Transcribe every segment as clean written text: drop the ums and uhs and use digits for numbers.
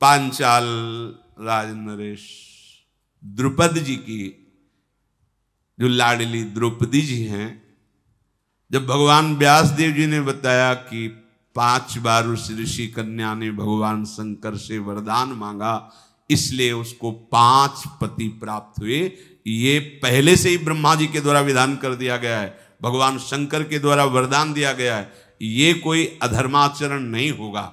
पांचाल राज नरेश द्रुपद जी की जो लाडली द्रौपदी जी हैं, जब भगवान व्यास देव जी ने बताया कि 5 बार उस ऋषि कन्या ने भगवान शंकर से वरदान मांगा, इसलिए उसको 5 पति प्राप्त हुए। ये पहले से ही ब्रह्मा जी के द्वारा विधान कर दिया गया है, भगवान शंकर के द्वारा वरदान दिया गया है, ये कोई अधर्माचरण नहीं होगा।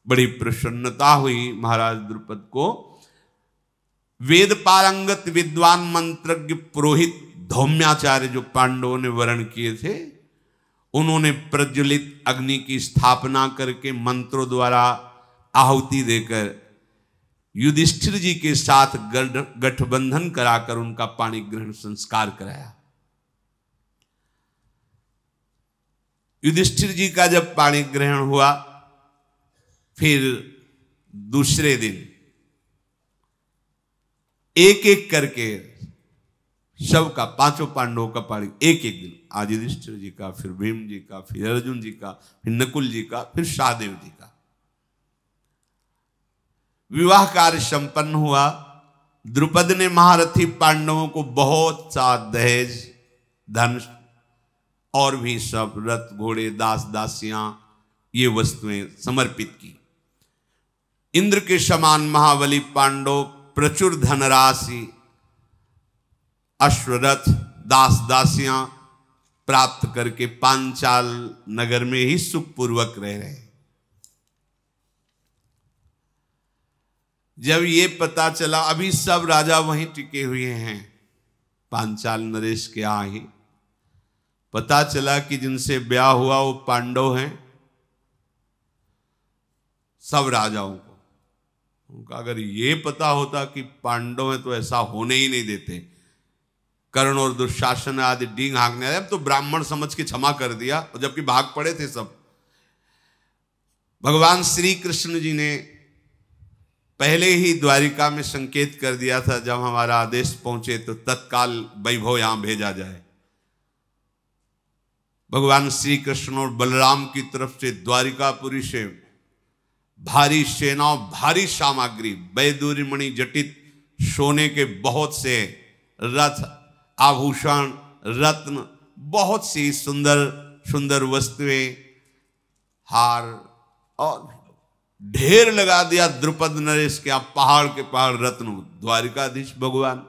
बड़ी प्रसन्नता हुई महाराज द्रुपद को। वेद पारंगत विद्वान मंत्रज्ञ पुरोहित धौम्याचार्य जो पांडवों ने वर्ण किए थे, उन्होंने प्रज्वलित अग्नि की स्थापना करके मंत्रों द्वारा आहुति देकर युधिष्ठिर जी के साथ गठबंधन कराकर उनका पाणी ग्रहण संस्कार कराया। युधिष्ठिर जी का जब पाणी ग्रहण हुआ, फिर दूसरे दिन एक एक करके सबका 5 पांडवों का पाणी एक एक दिन, आज युधिष्ठिर जी का, फिर भीम जी का, फिर अर्जुन जी का, फिर नकुल जी का, फिर सहदेव जी का विवाह कार्य संपन्न हुआ। द्रुपद ने महारथी पांडवों को बहुत सा दहेज, धन और भी सब रथ, घोड़े, दास दासियां, ये वस्तुएं समर्पित की। इंद्र के समान महाबली पांडव प्रचुर धनराशि, अश्वरथ, दास दासियां प्राप्त करके पांचाल नगर में ही सुखपूर्वक रह रहे। जब ये पता चला, अभी सब राजा वहीं टिके हुए हैं पांचाल नरेश के यहाँ ही, पता चला कि जिनसे ब्याह हुआ वो पांडव हैं। सब राजाओं को उनका अगर ये पता होता कि पांडव हैं तो ऐसा होने ही नहीं देते। कर्ण और दुशासन आदि डींग हाँकने आए, अब तो ब्राह्मण समझ के क्षमा कर दिया, और जबकि भाग पड़े थे सब। भगवान श्री कृष्ण जी ने पहले ही द्वारिका में संकेत कर दिया था, जब हमारा आदेश पहुंचे तो तत्काल वैभव यहां भेजा जाए। भगवान श्री कृष्ण और बलराम की तरफ से द्वारिकापुरी से भारी सेना, भारी सामग्री, वैदूर्य मणि जटित सोने के बहुत से रथ, आभूषण, रत्न, बहुत सी सुंदर सुंदर वस्तुएं, हार और ढेर लगा दिया द्रुपद नरेश के यहाँ, पहाड़ के पहाड़ रत्न। द्वारिकाधीश भगवान,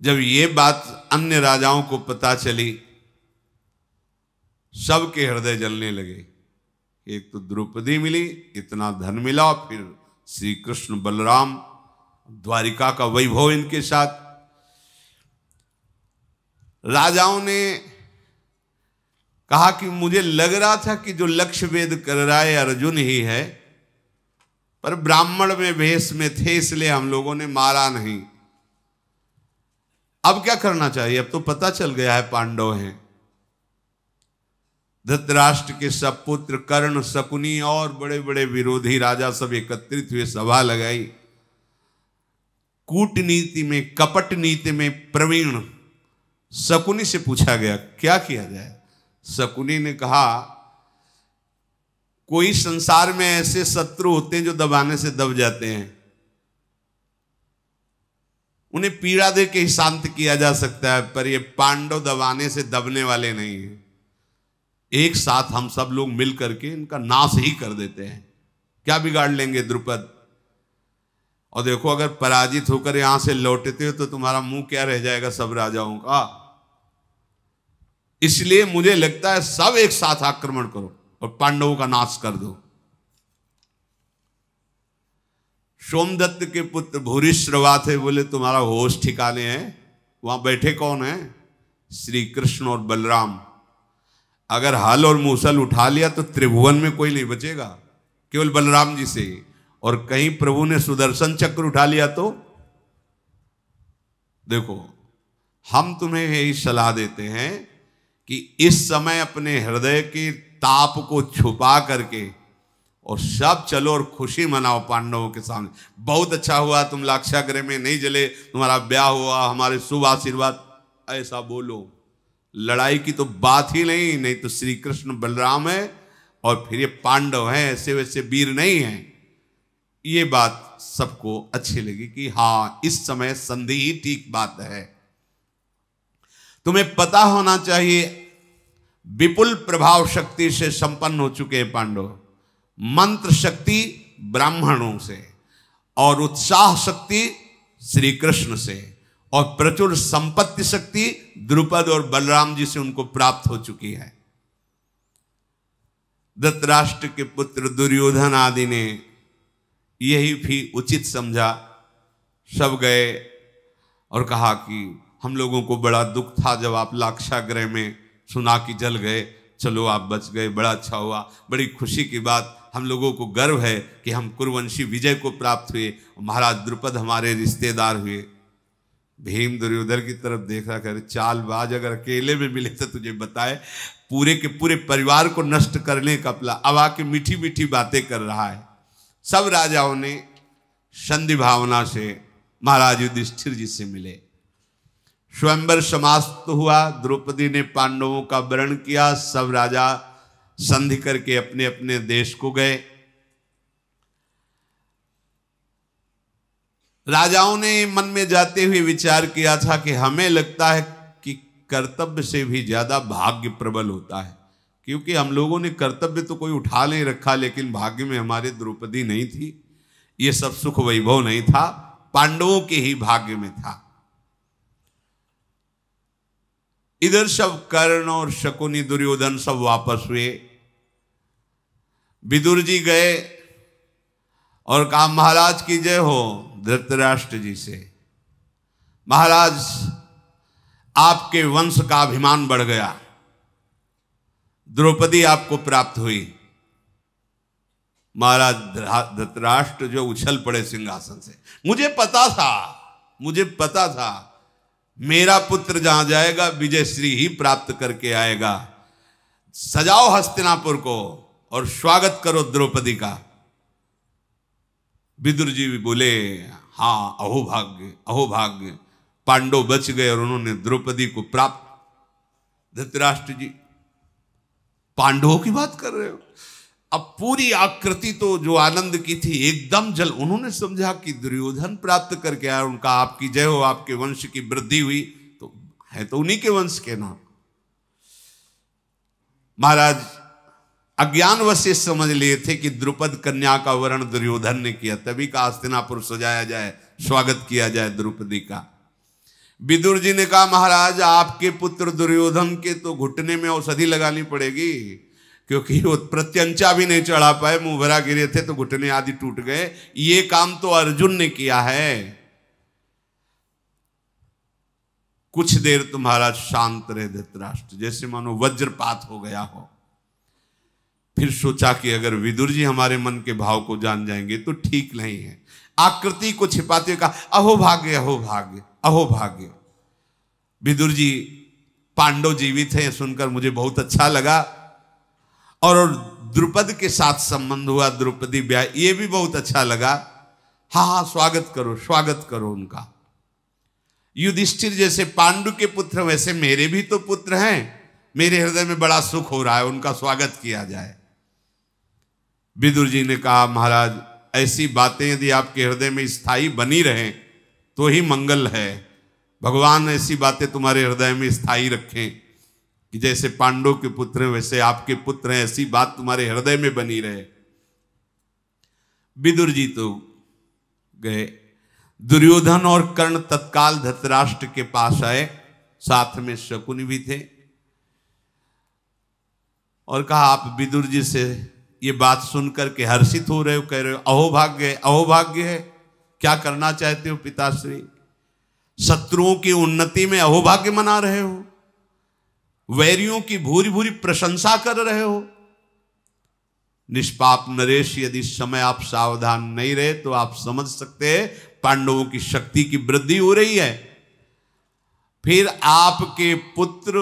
जब ये बात अन्य राजाओं को पता चली, सबके हृदय जलने लगे। एक तो द्रौपदी मिली, इतना धन मिला, फिर श्री कृष्ण बलराम, द्वारिका का वैभव इनके साथ। राजाओं ने कहा कि मुझे लग रहा था कि जो लक्ष्य वेद कर रहा है अर्जुन ही है, पर ब्राह्मण में वेश में थे इसलिए हम लोगों ने मारा नहीं। अब क्या करना चाहिए? अब तो पता चल गया है पांडव हैं। धृतराष्ट्र के सब पुत्र कर्ण, शकुनी और बड़े बड़े विरोधी राजा सब एकत्रित हुए, सभा लगाई। कूटनीति में, कपट नीति में प्रवीण शकुनी से पूछा गया क्या किया जाए। शकुनी ने कहा, कोई संसार में ऐसे शत्रु होते हैं जो दबाने से दब जाते हैं, उन्हें पीड़ा दे के ही शांत किया जा सकता है, पर ये पांडव दबाने से दबने वाले नहीं हैं। एक साथ हम सब लोग मिल करके इनका नाश ही कर देते हैं, क्या बिगाड़ लेंगे द्रुपद। और देखो, अगर पराजित होकर यहां से लौटते हो तो तुम्हारा मुंह क्या रह जाएगा सब राजाओं का। इसलिए मुझे लगता है सब एक साथ आक्रमण करो और पांडवों का नाश कर दो। सोमदत्त के पुत्र भूरिश्रवा थे, बोले तुम्हारा होश ठिकाने हैं? वहां बैठे कौन है? श्री कृष्ण और बलराम। अगर हल और मूसल उठा लिया तो त्रिभुवन में कोई नहीं बचेगा, केवल बलराम जी से। और कहीं प्रभु ने सुदर्शन चक्र उठा लिया तो देखो, हम तुम्हें यही सलाह देते हैं कि इस समय अपने हृदय के ताप को छुपा करके और सब चलो और खुशी मनाओ पांडवों के सामने। बहुत अच्छा हुआ तुम लाक्षागृह में नहीं जले, तुम्हारा ब्याह हुआ, हमारे शुभ आशीर्वाद, ऐसा बोलो। लड़ाई की तो बात ही नहीं, नहीं तो श्री कृष्ण बलराम है और फिर ये पांडव हैं, ऐसे वैसे वीर नहीं हैं। ये बात सबको अच्छी लगी कि हाँ, इस समय संधि ही ठीक बात है। तुम्हें पता होना चाहिए, विपुल प्रभाव शक्ति से संपन्न हो चुके हैं पांडव, मंत्र शक्ति ब्राह्मणों से और उत्साह शक्ति श्री कृष्ण से और प्रचुर संपत्ति शक्ति द्रुपद और बलराम जी से उनको प्राप्त हो चुकी है। धृतराष्ट्र के पुत्र दुर्योधन आदि ने यही भी उचित समझा। सब गए और कहा कि हम लोगों को बड़ा दुख था जब आप लाक्षागृह में सुना कि जल गए, चलो आप बच गए, बड़ा अच्छा हुआ, बड़ी खुशी की बात। हम लोगों को गर्व है कि हम कुरुवंशी विजय को प्राप्त हुए, महाराज द्रुपद हमारे रिश्तेदार हुए। भीम दुर्योधन की तरफ देखा, कर चालबाज, अगर अकेले में मिले तो तुझे बताए, पूरे के पूरे परिवार को नष्ट करने का प्लान। अब आके मीठी मीठी बातें कर रहा है। सब राजाओं ने संधि भावना से महाराज युधिष्ठिर जी से मिले। स्वयंवर समाप्त हुआ, द्रौपदी ने पांडवों का वरण किया। सब राजा संधि करके अपने अपने देश को गए। राजाओं ने मन में जाते हुए विचार किया था कि हमें लगता है कि कर्तव्य से भी ज्यादा भाग्य प्रबल होता है, क्योंकि हम लोगों ने कर्तव्य तो कोई उठा नहीं रखा, लेकिन भाग्य में हमारे द्रौपदी नहीं थी। ये सब सुख वैभव नहीं था, पांडवों के ही भाग्य में था। इधर सब कर्ण और शकुनी दुर्योधन सब वापस हुए। विदुर जी गए और कहा, महाराज की जय हो धृतराष्ट्र जी से। महाराज, आपके वंश का अभिमान बढ़ गया, द्रौपदी आपको प्राप्त हुई। महाराज धृतराष्ट्र जो उछल पड़े सिंहासन से। मुझे पता था मेरा पुत्र जहां जाएगा विजय श्री ही प्राप्त करके आएगा। सजाओ हस्तिनापुर को और स्वागत करो द्रौपदी का। विदुर जी भी बोले, हाँ, अहो भाग्य, पांडव बच गए और उन्होंने द्रौपदी को प्राप्त। धृतराष्ट्र जी, पांडवों की बात कर रहे हो? अब पूरी आकृति तो जो आनंद की थी एकदम जल। उन्होंने समझा कि दुर्योधन प्राप्त करके आया, उनका आपकी जय हो, आपके वंश की वृद्धि हुई, तो है तो उन्हीं के वंश के नाम। महाराज अज्ञानवश से समझ लिए थे कि द्रुपद कन्या का वरण दुर्योधन ने किया, तभी का हस्तिनापुर सजाया जाए, स्वागत किया जाए द्रौपदी का। विदुर जी ने कहा, महाराज आपके पुत्र दुर्योधन के तो घुटने में औषधि लगानी पड़ेगी, क्योंकि वो प्रत्यंचा भी नहीं चढ़ा पाए, मुंह भरा गिरे थे तो घुटने आदि टूट गए। ये काम तो अर्जुन ने किया है। कुछ देर तुम्हारा शांत रहे धृतराष्ट्र, जैसे मानो वज्रपात हो गया हो। फिर सोचा कि अगर विदुर जी हमारे मन के भाव को जान जाएंगे तो ठीक नहीं है। आकृति को छिपाते हुए कहा, अहो भाग्य, अहो भाग्य, अहो भाग्य। विदुर जी पांडव जीवित हैं सुनकर मुझे बहुत अच्छा लगा, और द्रुपद के साथ संबंध हुआ, द्रौपदी ब्याह, ये भी बहुत अच्छा लगा। हाँ, स्वागत करो उनका। युधिष्ठिर जैसे पांडु के पुत्र वैसे मेरे भी तो पुत्र हैं, मेरे हृदय में बड़ा सुख हो रहा है, उनका स्वागत किया जाए। विदुर जी ने कहा, महाराज ऐसी बातें यदि आपके हृदय में स्थायी बनी रहें तो ही मंगल है। भगवान ऐसी बातें तुम्हारे हृदय में स्थायी रखें कि जैसे पांडव के पुत्र हैं वैसे आपके पुत्र हैं, ऐसी बात तुम्हारे हृदय में बनी रहे। विदुर जी तो गए। दुर्योधन और कर्ण तत्काल धृतराष्ट्र के पास आए, साथ में शकुनी भी थे, और कहा, आप विदुर जी से ये बात सुनकर के हर्षित हो रहे हो, कह रहे हो अहो भाग्य है। क्या करना चाहते हो पिताश्री? शत्रुओं की उन्नति में अहोभाग्य मना रहे हो, वैरियों की भूरी भूरी प्रशंसा कर रहे हो। निष्पाप नरेश, यदि समय आप सावधान नहीं रहे तो आप समझ सकते हैं पांडवों की शक्ति की वृद्धि हो रही है। फिर आपके पुत्र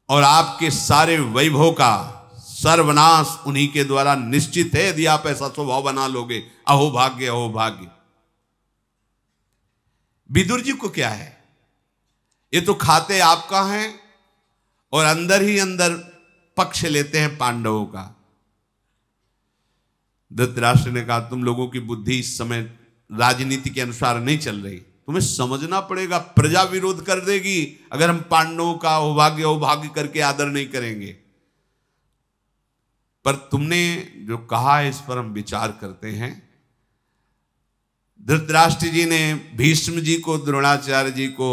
और आपके सारे वैभव का सर्वनाश उन्हीं के द्वारा निश्चित है, यदि आप ऐसा स्वभाव बना लोगे। अहो भाग्य, अहो भाग्य। विदुर जी को क्या है, ये तो खाते आपका है और अंदर ही अंदर पक्ष लेते हैं पांडवों का। धृतराष्ट्र ने कहा तुम लोगों की बुद्धि इस समय राजनीति के अनुसार नहीं चल रही, तुम्हें समझना पड़ेगा प्रजा विरोध कर देगी अगर हम पांडवों का अभाग्य करके आदर नहीं करेंगे। पर तुमने जो कहा है इस पर हम विचार करते हैं। धृतराष्ट्र जी ने भीष्म जी को, द्रोणाचार्य जी को,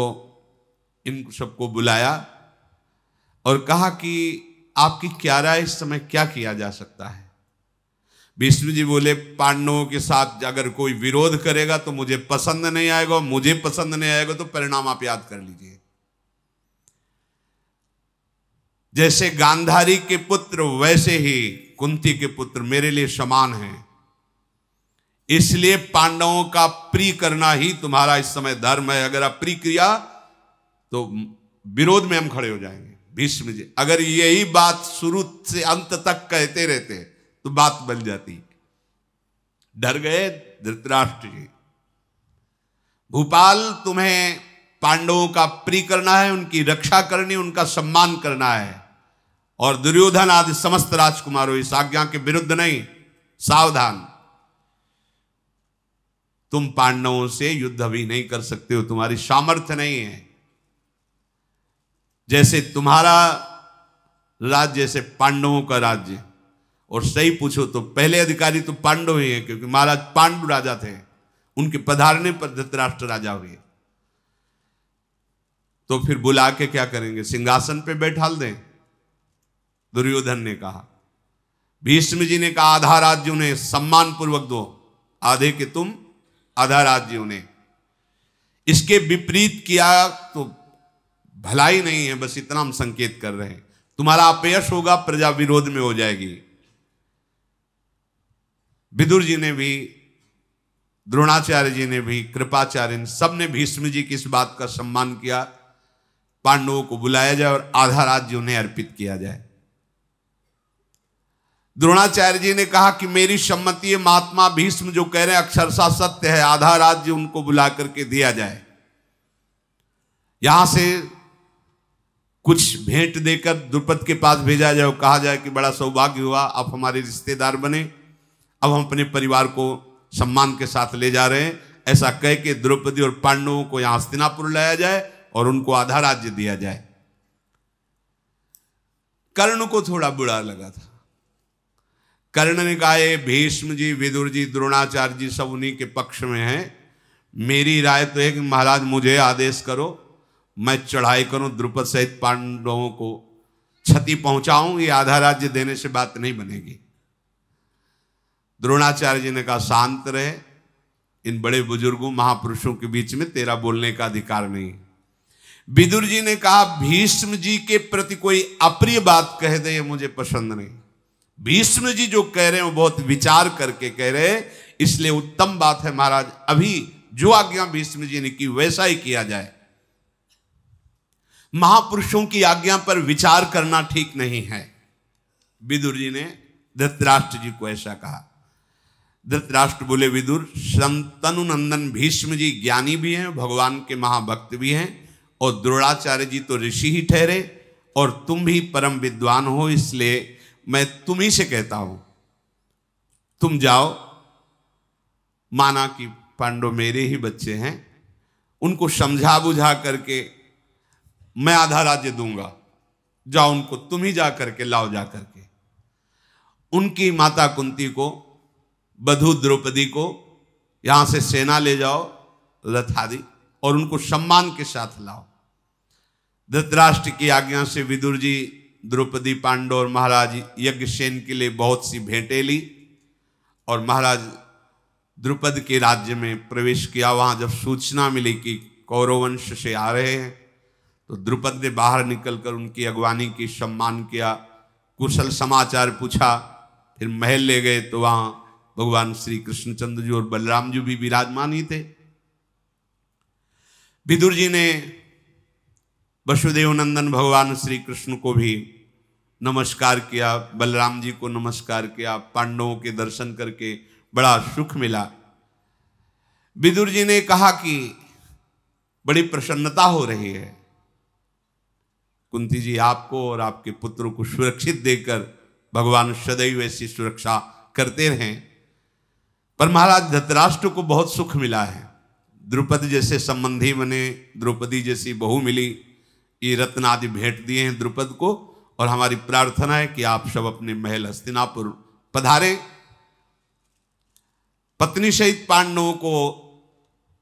इन सबको बुलाया और कहा कि आपकी क्या राय, इस समय क्या किया जा सकता है। भीष्म जी बोले पांडवों के साथ अगर कोई विरोध करेगा तो मुझे पसंद नहीं आएगा, मुझे पसंद नहीं आएगा तो परिणाम आप याद कर लीजिए। जैसे गांधारी के पुत्र वैसे ही कुंती के पुत्र मेरे लिए समान हैं, इसलिए पांडवों का प्रिय करना ही तुम्हारा इस समय धर्म है। अगर आप प्रिय किया तो विरोध में हम खड़े हो जाएंगे। भीष्म जी अगर यही बात शुरू से अंत तक कहते रहते तो बात बन जाती। डर गए धृतराष्ट्र जी। भूपाल तुम्हें पांडवों का प्रिय करना है, उनकी रक्षा करनी, उनका सम्मान करना है, और दुर्योधन आदि समस्त राजकुमारों इस आज्ञा के विरुद्ध नहीं। सावधान, तुम पांडवों से युद्ध अभी नहीं कर सकते हो, तुम्हारी सामर्थ्य नहीं है। जैसे तुम्हारा राज्य जैसे पांडवों का राज्य, और सही पूछो तो पहले अधिकारी तो पांडव ही हैं, क्योंकि महाराज पांडु राजा थे, उनके पधारने पर धृतराष्ट्र राजा हुए। तो फिर बुला के क्या करेंगे, सिंहासन पे बैठाल दें? दुर्योधन ने कहा। भीष्म जी ने कहा आधा राज्य उन्हें सम्मान पूर्वक दो, आधे के तुम, आधा राज्य उन्हें। इसके विपरीत किया तो भलाई नहीं है, बस इतना हम संकेत कर रहे हैं। तुम्हारा अपयश होगा, प्रजा विरोध में हो जाएगी। विदुर जी ने भी, द्रोणाचार्य जी ने भी, कृपाचार्य, सबने भीष्म जी की इस बात का सम्मान किया। पांडवों को बुलाया जाए और आधा राज्य उन्हें अर्पित किया जाए। द्रोणाचार्य जी ने कहा कि मेरी सम्मति है, महात्मा भीष्म जो कह रहे हैं अक्षरशः सत्य है, आधा राज्य उनको बुला करके दिया जाए। यहां से कुछ भेंट देकर द्रुपद के पास भेजा जाए और कहा जाए कि बड़ा सौभाग्य हुआ, आप हमारे रिश्तेदार बने, अब हम अपने परिवार को सम्मान के साथ ले जा रहे हैं। ऐसा कह के द्रौपदी और पांडवों को यहां हस्तिनापुर लाया जाए और उनको आधा राज्य दिया जाए। कर्ण को थोड़ा बुरा लगा था। कर्ण ने कहा भीष्म जी, विदुर जी, द्रोणाचार्य जी सब उन्हीं के पक्ष में हैं। मेरी राय तो है कि महाराज मुझे आदेश करो, मैं चढ़ाई करूं, द्रुपद सहित पांडवों को क्षति पहुंचाऊं, ये आधा राज्य देने से बात नहीं बनेगी। द्रोणाचार्य जी ने कहा शांत रहे, इन बड़े बुजुर्गों महापुरुषों के बीच में तेरा बोलने का अधिकार नहीं। विदुर जी ने कहा भीष्म जी के प्रति कोई अप्रिय बात कह दे, ये मुझे पसंद नहीं। भीष्म जी जो कह रहे हैं वो बहुत विचार करके कह रहे हैं, इसलिए उत्तम बात है महाराज अभी जो आज्ञा भीष्म जी ने की वैसा ही किया जाए। महापुरुषों की आज्ञा पर विचार करना ठीक नहीं है। विदुर जी ने धृतराष्ट्र जी को ऐसा कहा। धृतराष्ट्र बोले विदुर, शंतनु नंदन भीष्म जी ज्ञानी भी हैं, भगवान के महाभक्त भी हैं, और द्रोणाचार्य जी तो ऋषि ही ठहरे, और तुम भी परम विद्वान हो, इसलिए मैं तुम ही से कहता हूं तुम जाओ। माना कि पांडव मेरे ही बच्चे हैं, उनको समझा बुझा करके मैं आधा राज्य दूंगा, जाओ उनको तुम ही जा करके लाओ, जा करके उनकी माता कुंती को, बधू द्रौपदी को यहां से सेना ले जाओ रथ आदि, और उनको सम्मान के साथ लाओ। धृतराष्ट्र की आज्ञा से विदुर जी द्रौपदी, पांडव और महाराज यज्ञसेन के लिए बहुत सी भेंटें ली, और महाराज द्रुपद के राज्य में प्रवेश किया। वहां जब सूचना मिली कि कौरव वंश से आ रहे हैं, तो द्रुपद ने बाहर निकलकर उनकी अगवानी की, सम्मान किया, कुशल समाचार पूछा। फिर महल ले गए तो वहां भगवान श्री कृष्णचंद्र जी और बलराम जी भी विराजमान ही थे। विदुर जी ने वसुदेव नंदन भगवान श्री कृष्ण को भी नमस्कार किया, बलराम जी को नमस्कार किया, पांडवों के दर्शन करके बड़ा सुख मिला। विदुर जी ने कहा कि बड़ी प्रसन्नता हो रही है, कुंती जी आपको और आपके पुत्रों को सुरक्षित देकर भगवान सदैव ऐसी सुरक्षा करते रहें। पर महाराज धृतराष्ट्र को बहुत सुख मिला है, द्रुपद जैसे संबंधी बने, द्रौपदी जैसी बहू मिली, ये रत्न आदि भेंट दिए हैं द्रुपद को। और हमारी प्रार्थना है कि आप सब अपने महल हस्तिनापुर पधारें। पत्नी सहित पांडवों को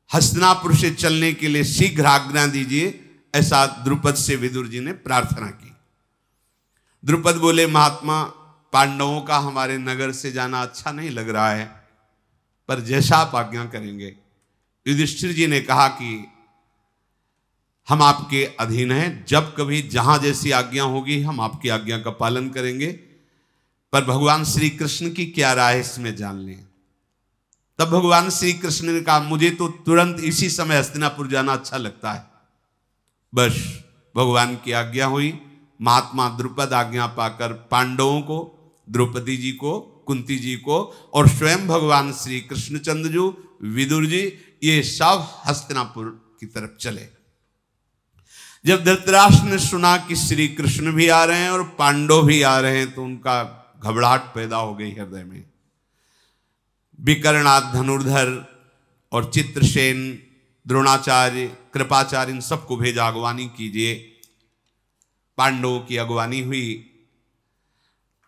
हस्तिनापुर से चलने के लिए शीघ्र आज्ञा दीजिए, ऐसा द्रुपद से विदुर जी ने प्रार्थना की। द्रुपद बोले, महात्मा पांडवों का हमारे नगर से जाना अच्छा नहीं लग रहा है, पर जैसा आप आज्ञा करेंगे। युधिष्ठिर जी ने कहा कि हम आपके अधीन हैं, जब कभी जहां जैसी आज्ञा होगी हम आपकी आज्ञा का पालन करेंगे, पर भगवान श्री कृष्ण की क्या राय इसमें जान लें। तब भगवान श्री कृष्ण ने कहा, मुझे तो तुरंत इसी समय हस्तिनापुर जाना अच्छा लगता है। बस भगवान की आज्ञा हुई। महात्मा द्रुपद आज्ञा पाकर पांडवों को, द्रौपदी जी को, कुंती जी को और स्वयं भगवान श्री कृष्णचंद्र जी, विदुर जी, ये सब हस्तिनापुर की तरफ चले। जब धृतराष्ट्र ने सुना कि श्री कृष्ण भी आ रहे हैं और पांडव भी आ रहे हैं, तो उनका घबराहट पैदा हो गई हृदय में। विकर्णाद, धनुर्धर और चित्रसेन, द्रोणाचार्य, कृपाचार्य, इन सबको भेजा, अगवानी कीजिए। पांडवों की अगवानी हुई।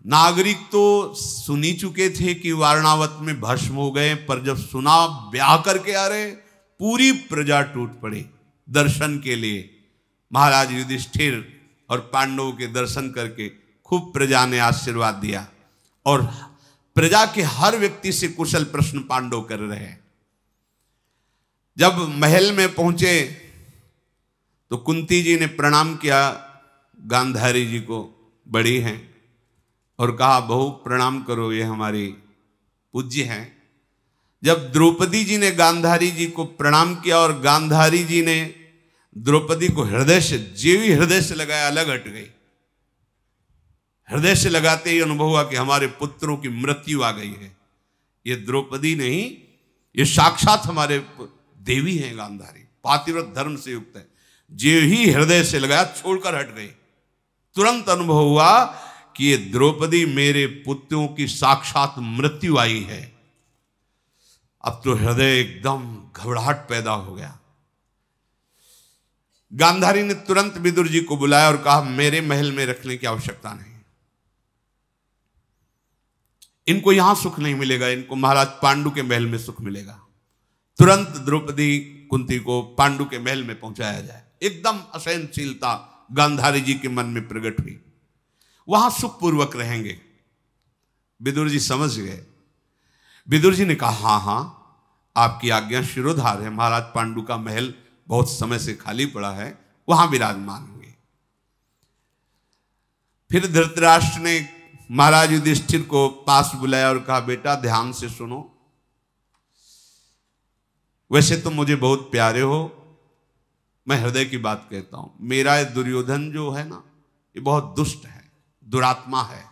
नागरिक तो सुन ही चुके थे कि वारणावत में भस्म हो गए, पर जब सुना ब्याह करके आ रहे, पूरी प्रजा टूट पड़ी दर्शन के लिए। महाराज युधिष्ठिर और पांडवों के दर्शन करके खूब प्रजा ने आशीर्वाद दिया, और प्रजा के हर व्यक्ति से कुशल प्रश्न पांडव कर रहे हैं। जब महल में पहुंचे तो कुंती जी ने प्रणाम किया गांधारी जी को, बड़ी हैं, और कहा, बहू प्रणाम करो, ये हमारी पूज्य हैं। जब द्रौपदी जी ने गांधारी जी को प्रणाम किया और गांधारी जी ने द्रौपदी को हृदय से, जेवी हृदय से लगाया, अलग हट गई। हृदय से लगाते ही अनुभव हुआ कि हमारे पुत्रों की मृत्यु आ गई है। ये द्रौपदी नहीं, ये साक्षात हमारे देवी हैं गांधारी, पातिव्रत धर्म से युक्त है। जे ही हृदय से लगाया, छोड़कर हट गई। तुरंत अनुभव हुआ कि ये द्रौपदी मेरे पुत्रों की साक्षात मृत्यु आई है। अब तो हृदय एकदम घबराहट पैदा हो गया। गांधारी ने तुरंत विदुर जी को बुलाया और कहा, मेरे महल में रखने की आवश्यकता नहीं, इनको यहां सुख नहीं मिलेगा, इनको महाराज पांडु के महल में सुख मिलेगा। तुरंत द्रौपदी कुंती को पांडु के महल में पहुंचाया जाए। एकदम असहनशीलता गांधारी जी के मन में प्रकट हुई, वहां सुखपूर्वक रहेंगे। विदुर जी समझ गए। विदुर जी ने कहा, हाँ हाँ, आपकी आज्ञा शिरोधार्य है, महाराज पांडु का महल बहुत समय से खाली पड़ा है, वहां विराजमान होंगे। फिर धृतराष्ट्र ने महाराज युधिष्ठिर को पास बुलाया और कहा, बेटा ध्यान से सुनो, वैसे तो मुझे बहुत प्यारे हो, मैं हृदय की बात कहता हूं। मेरा ये दुर्योधन जो है ना, ये बहुत दुष्ट है, दुरात्मा है,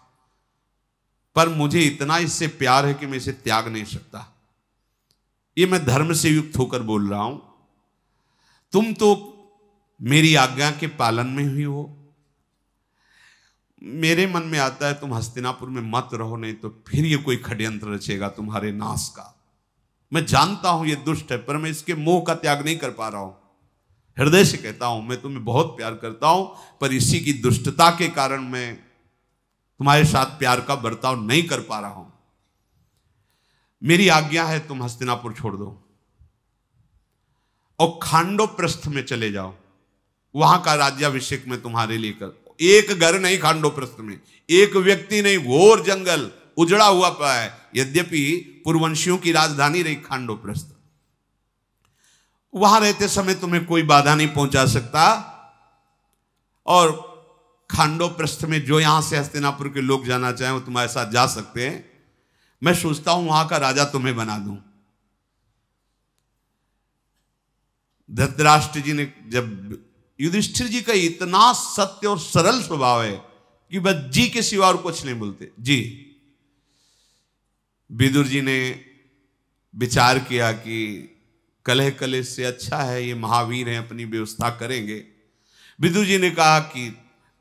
पर मुझे इतना इससे प्यार है कि मैं इसे त्याग नहीं सकता। ये मैं धर्म से युक्त होकर बोल रहा हूं। तुम तो मेरी आज्ञा के पालन में ही हो। मेरे मन में आता है तुम हस्तिनापुर में मत रहो, नहीं तो फिर ये कोई षड्यंत्र रचेगा तुम्हारे नाश का। मैं जानता हूं ये दुष्ट है, पर मैं इसके मोह का त्याग नहीं कर पा रहा हूं। हृदय से कहता हूं, मैं तुम्हें बहुत प्यार करता हूं, पर इसी की दुष्टता के कारण मैं तुम्हारे साथ प्यार का बर्ताव नहीं कर पा रहा हूं। मेरी आज्ञा है तुम हस्तिनापुर छोड़ दो और खांडोप्रस्थ में चले जाओ, वहां का राज्याभिषेक मैं तुम्हारे लिए कर। एक घर नहीं खांडोप्रस्थ में, एक व्यक्ति नहीं, घोर जंगल उजड़ा हुआ पड़ा है। यद्यपि पूर्ववंशियों की राजधानी रही खांडोप्रस्थ, वहां रहते समय तुम्हें कोई बाधा नहीं पहुंचा सकता। और खांडोप्रस्थ में जो यहां से हस्तिनापुर के लोग जाना चाहें वो तुम्हारे साथ जा सकते हैं। मैं सोचता हूं वहां का राजा तुम्हें बना दूं। धृतराष्ट्र जी ने, जब युधिष्ठिर जी का इतना सत्य और सरल स्वभाव है कि बस जी के सिवा और कुछ नहीं बोलते, जी। विदुर जी ने विचार किया कि कलह कलेश से अच्छा है ये महावीर हैं, अपनी व्यवस्था करेंगे। विदुर जी ने कहा कि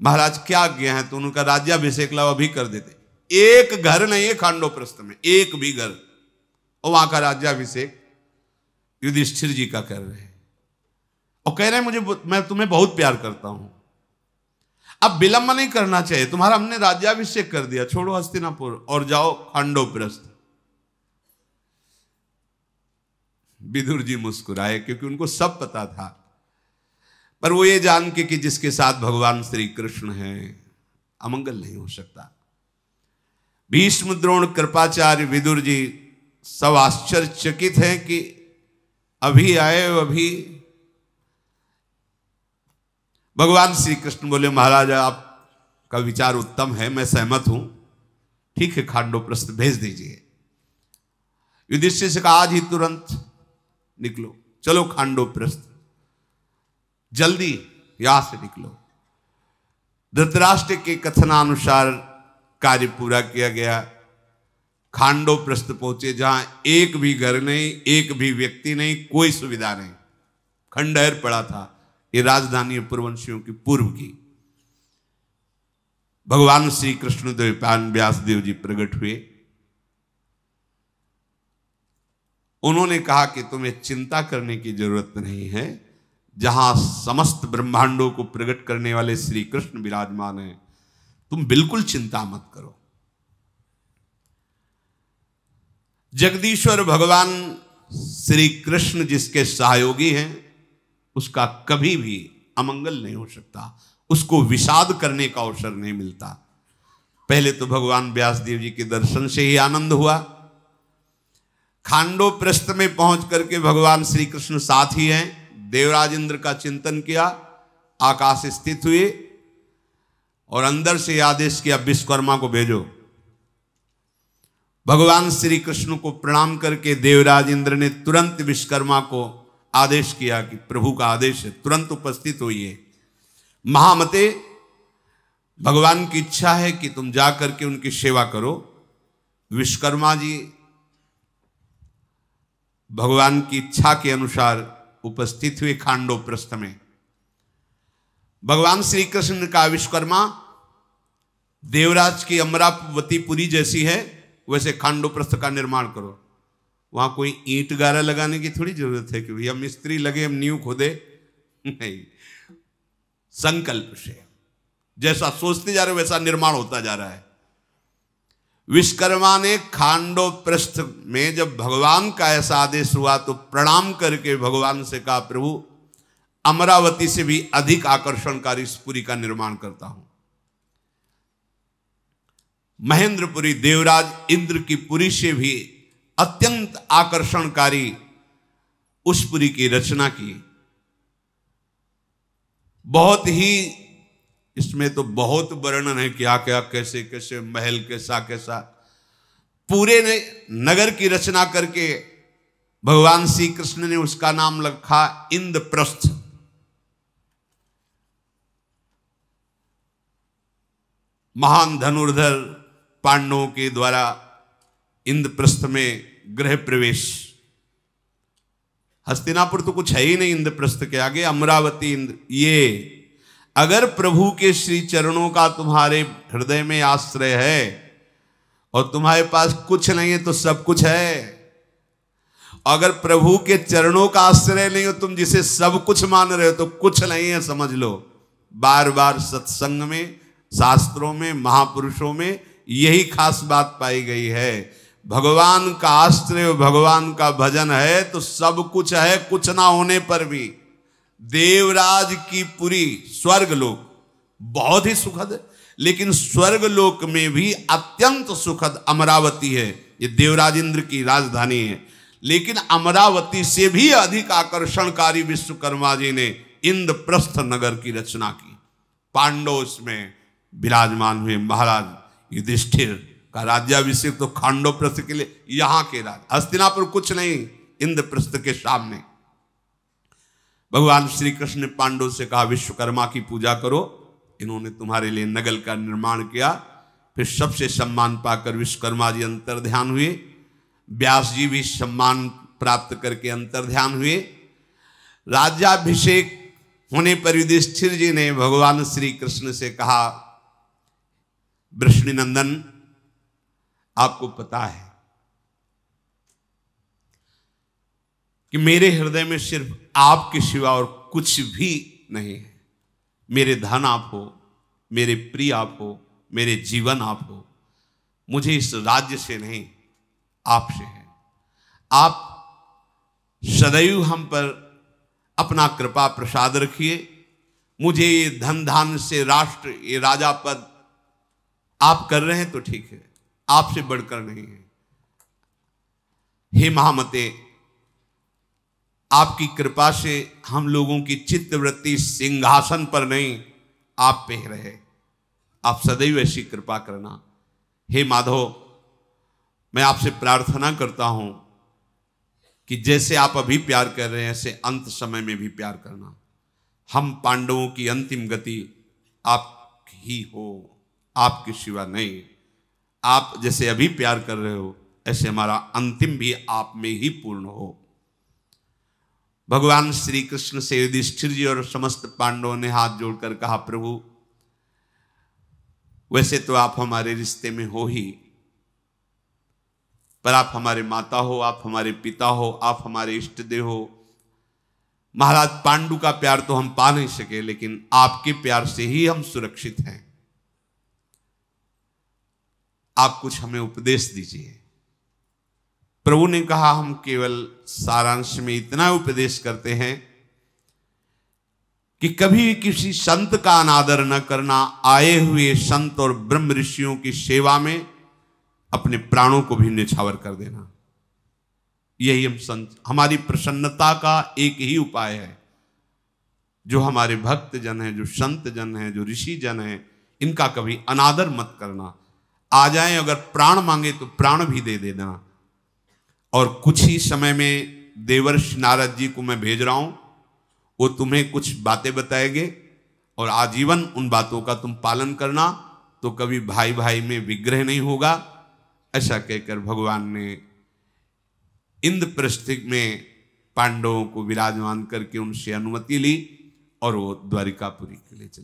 महाराज क्या आज्ञा है? तो उनका राज्याभिषेक लाओ, अभी कर देते। एक घर नहीं है खांडोप्रस्थ में, एक भी घर, और वहां का राज्याभिषेक युधिष्ठिर जी का कर रहे हैं और कह रहे हैं मैं तुम्हें बहुत प्यार करता हूं, अब विलंब नहीं करना चाहिए, तुम्हारा हमने राज्याभिषेक कर दिया, छोड़ो हस्तिनापुर और जाओ खांडोप्रस्थ। विदुर जी मुस्कुराए क्योंकि उनको सब पता था, पर वो ये जान के कि जिसके साथ भगवान श्री कृष्ण हैं अमंगल नहीं हो सकता। भीष्म द्रोण कृपाचार्य विदुर जी सब आश्चर्यचकित हैं कि अभी आए, अभी भगवान श्री कृष्ण बोले महाराज आपका विचार उत्तम है, मैं सहमत हूं, ठीक है खांडोप्रस्थ भेज दीजिए। युधिष्ठिर से कहा आज ही तुरंत निकलो, चलो खांडोप्रस्थ, जल्दी यहां से निकलो। धृतराष्ट्र के कथनानुसार कार्य पूरा किया गया, खांडोप्रस्थ पहुंचे जहां एक भी घर नहीं, एक भी व्यक्ति नहीं, कोई सुविधा नहीं, खंडहर पड़ा था। ये राजधानी पुरवंशियों की पूर्व की। भगवान श्री कृष्ण द्वैपायन व्यासदेव जी प्रकट हुए, उन्होंने कहा कि तुम्हें चिंता करने की जरूरत नहीं है, जहां समस्त ब्रह्मांडों को प्रकट करने वाले श्री कृष्ण विराजमान हैं, तुम बिल्कुल चिंता मत करो। जगदीश्वर भगवान श्री कृष्ण जिसके सहयोगी हैं उसका कभी भी अमंगल नहीं हो सकता, उसको विषाद करने का अवसर नहीं मिलता। पहले तो भगवान व्यासदेव जी के दर्शन से ही आनंद हुआ। खांडोप्रस्थ में पहुंच करके भगवान श्री कृष्ण साथ ही हैं, देवराज इंद्र का चिंतन किया, आकाश स्थित हुए और अंदर से आदेश किया विश्वकर्मा को भेजो। भगवान श्री कृष्ण को प्रणाम करके देवराज इंद्र ने तुरंत विश्वकर्मा को आदेश किया कि प्रभु का आदेश है, तुरंत उपस्थित होइए। महामते, भगवान की इच्छा है कि तुम जा करके उनकी सेवा करो। विश्वकर्मा जी भगवान की इच्छा के अनुसार उपस्थित हुए खांडोप्रस्थ में। भगवान श्री कृष्ण ने कहा विश्वकर्मा, देवराज की अमरावतीपुरी जैसी है वैसे खांडोप्रस्थ का निर्माण करो। वहां कोई ईंट गारा लगाने की थोड़ी जरूरत है कि भैया मिस्त्री लगे हम नींव खोदे, नहीं, संकल्प से जैसा सोचते जा रहे वैसा निर्माण होता जा रहा है। विश्वकर्मा ने खांडोप्रस्थ में जब भगवान का ऐसा आदेश हुआ तो प्रणाम करके भगवान से कहा प्रभु, अमरावती से भी अधिक आकर्षणकारी इस पुरी का निर्माण करता हूं। महेंद्रपुरी देवराज इंद्र की पुरी से भी अत्यंत आकर्षणकारी उस पुरी की रचना की। बहुत ही, इसमें तो बहुत वर्णन है क्या क्या, कैसे कैसे महल, कैसा कैसा, पूरे ने नगर की रचना करके भगवान श्री कृष्ण ने उसका नाम रखा इंद्रप्रस्थ। महान धनुर्धर पांडवों के द्वारा इंद्रप्रस्थ में गृह प्रवेश। हस्तिनापुर तो कुछ है ही नहीं इंद्रप्रस्थ के आगे, अमरावती इंद्र। ये अगर प्रभु के श्री चरणों का तुम्हारे हृदय में आश्रय है और तुम्हारे पास कुछ नहीं है तो सब कुछ है। अगर प्रभु के चरणों का आश्रय नहीं हो, तुम जिसे सब कुछ मान रहे हो तो कुछ नहीं है, समझ लो। बार बार सत्संग में, शास्त्रों में, महापुरुषों में यही खास बात पाई गई है। भगवान का आश्रय, भगवान का भजन है तो सब कुछ है, कुछ ना होने पर भी। देवराज की पुरी स्वर्गलोक बहुत ही सुखद है, लेकिन स्वर्गलोक में भी अत्यंत सुखद अमरावती है। ये देवराज इंद्र की राजधानी है, लेकिन अमरावती से भी अधिक आकर्षणकारी विश्वकर्मा जी ने इंद्रप्रस्थ नगर की रचना की। पांडव उसमें विराजमान हुए। महाराज युधिष्ठिर का राज्याभिषेक तो खांडोप्रस्थ के लिए, यहां के राज, हस्तिनापुर कुछ नहीं, इंद्रप्रस्थ के सामने। भगवान श्री कृष्ण ने पांडव से कहा विश्वकर्मा की पूजा करो, इन्होंने तुम्हारे लिए नगर का निर्माण किया। फिर सबसे सम्मान पाकर विश्वकर्मा जी अंतर्ध्यान हुए। व्यास जी भी सम्मान प्राप्त करके अंतर्ध्यान हुए। राज्याभिषेक होने पर युधिष्ठिर जी ने भगवान श्री कृष्ण से कहा, वृषणिनंदन, आपको पता है कि मेरे हृदय में सिर्फ आपके सिवा और कुछ भी नहीं है। मेरे धन आप हो, मेरे प्रिय आप हो, मेरे जीवन आप हो। मुझे इस राज्य से नहीं, आपसे है। आप सदैव हम पर अपना कृपा प्रसाद रखिए। मुझे ये धन धान से राष्ट्र, ये राजा पद आप कर रहे हैं तो ठीक है, आपसे बढ़कर नहीं है। हे महामते, आपकी कृपा से हम लोगों की चित्तवृत्ति सिंहासन पर नहीं, आप पे रहे। आप सदैव ऐसी कृपा करना। हे माधव, मैं आपसे प्रार्थना करता हूं कि जैसे आप अभी प्यार कर रहे हैं, ऐसे अंत समय में भी प्यार करना। हम पांडवों की अंतिम गति आप ही हो, आपके सिवा नहीं। आप जैसे अभी प्यार कर रहे हो, ऐसे हमारा अंतिम भी आप में ही पूर्ण हो। भगवान श्री कृष्ण से युधिष्ठिर जी और समस्त पांडवों ने हाथ जोड़कर कहा, प्रभु, वैसे तो आप हमारे रिश्ते में हो ही, पर आप हमारे माता हो, आप हमारे पिता हो, आप हमारे इष्ट देव हो। महाराज पांडु का प्यार तो हम पा नहीं सके, लेकिन आपके प्यार से ही हम सुरक्षित हैं। आप कुछ हमें उपदेश दीजिए। प्रभु ने कहा, हम केवल सारांश में इतना उपदेश करते हैं कि कभी किसी संत का अनादर न करना, आए हुए संत और ब्रह्म ऋषियों की सेवा में अपने प्राणों को भी न्यौछावर कर देना। यही हमारी प्रसन्नता का एक ही उपाय है। जो हमारे भक्त जन हैं, जो संत जन हैं, जो ऋषि जन हैं, इनका कभी अनादर मत करना। आ जाएं, अगर प्राण मांगे तो प्राण भी दे देना। और कुछ ही समय में देवर्षि नारद जी को मैं भेज रहा हूं, वो तुम्हें कुछ बातें बताएंगे और आजीवन उन बातों का तुम पालन करना, तो कभी भाई भाई में विग्रह नहीं होगा। ऐसा कहकर भगवान ने इंद्रप्रस्थ में पांडवों को विराजमान करके उनसे अनुमति ली और वो द्वारिकापुरी के लिए चले।